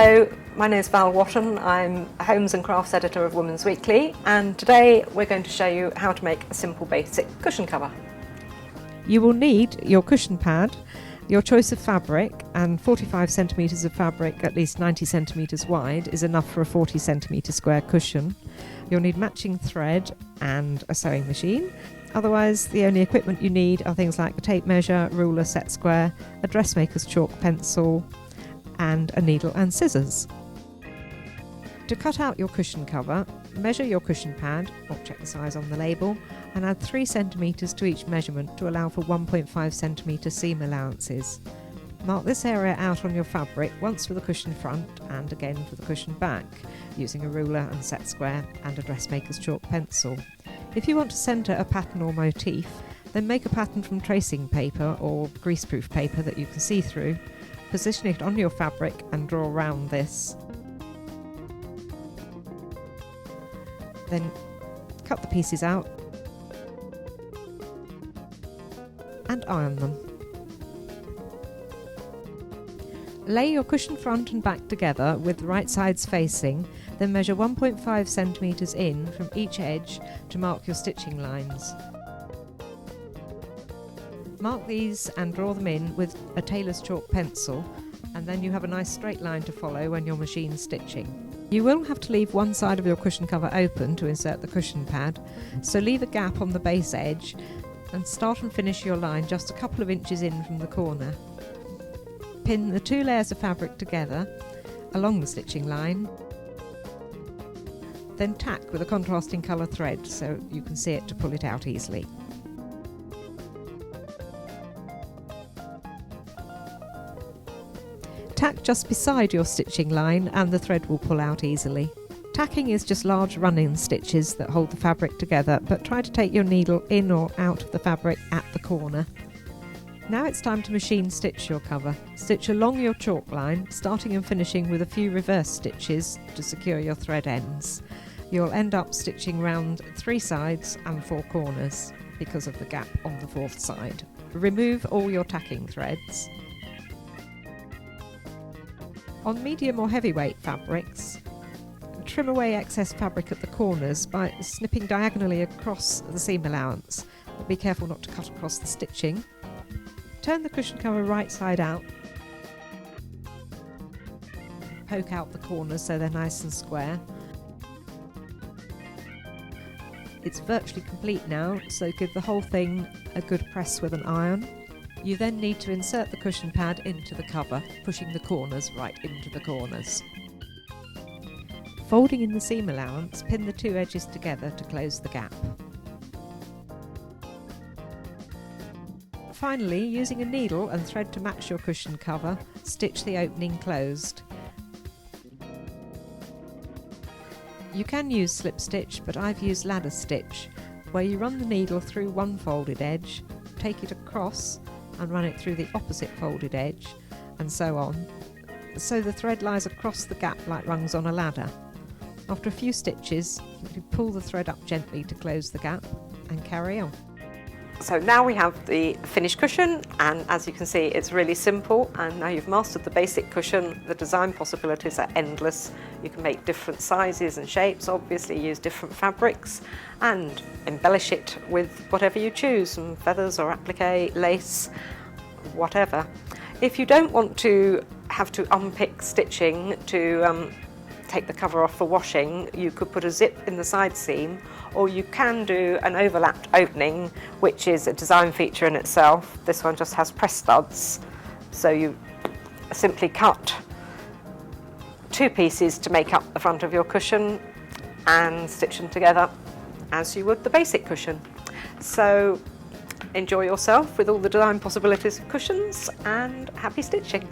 Hello, my name is Val Wotton. I'm a Homes and Crafts Editor of Women's Weekly, and today we're going to show you how to make a simple basic cushion cover. You will need your cushion pad, your choice of fabric, and 45 centimetres of fabric at least 90 centimetres wide is enough for a 40 centimetre square cushion. You'll need matching thread and a sewing machine. Otherwise, the only equipment you need are things like a tape measure, ruler, set square, a dressmaker's chalk pencil, and a needle and scissors. To cut out your cushion cover, measure your cushion pad, or check the size on the label, and add 3 centimetres to each measurement to allow for 1.5 centimetre seam allowances. Mark this area out on your fabric, once for the cushion front and again for the cushion back, using a ruler and set square and a dressmaker's chalk pencil. If you want to centre a pattern or motif, then make a pattern from tracing paper or greaseproof paper that you can see through. Position it on your fabric and draw around this. Then cut the pieces out and iron them. Lay your cushion front and back together with the right sides facing, then measure 1.5 centimetres in from each edge to mark your stitching lines. Mark these and draw them in with a tailor's chalk pencil, and then you have a nice straight line to follow when you're machine stitching. You will have to leave one side of your cushion cover open to insert the cushion pad, so leave a gap on the base edge and start and finish your line just a couple of inches in from the corner. Pin the 2 layers of fabric together along the stitching line, then tack with a contrasting colour thread so you can see it to pull it out easily. Tack just beside your stitching line and the thread will pull out easily. Tacking is just large run-in stitches that hold the fabric together, but try to take your needle in or out of the fabric at the corner. Now it's time to machine stitch your cover. Stitch along your chalk line, starting and finishing with a few reverse stitches to secure your thread ends. You'll end up stitching round 3 sides and 4 corners because of the gap on the 4th side. Remove all your tacking threads. On medium or heavyweight fabrics, trim away excess fabric at the corners by snipping diagonally across the seam allowance, but be careful not to cut across the stitching. Turn the cushion cover right side out. Poke out the corners so they're nice and square. It's virtually complete now, so give the whole thing a good press with an iron. You then need to insert the cushion pad into the cover, pushing the corners right into the corners. Folding in the seam allowance, pin the 2 edges together to close the gap. Finally, using a needle and thread to match your cushion cover, stitch the opening closed. You can use slip stitch, but I've used ladder stitch, where you run the needle through one folded edge, take it across and run it through the opposite folded edge, and so on, so the thread lies across the gap like rungs on a ladder. After a few stitches, you pull the thread up gently to close the gap and carry on. So now we have the finished cushion, and as you can see it's really simple, and now you've mastered the basic cushion. The design possibilities are endless. You can make different sizes and shapes, obviously use different fabrics and embellish it with whatever you choose, some feathers or applique, lace, whatever. If you don't want to have to unpick stitching to take the cover off for washing, you could put a zip in the side seam, or you can do an overlapped opening, which is a design feature in itself. This one just has press studs, so you simply cut 2 pieces to make up the front of your cushion and stitch them together as you would the basic cushion. So enjoy yourself with all the design possibilities of cushions, and happy stitching!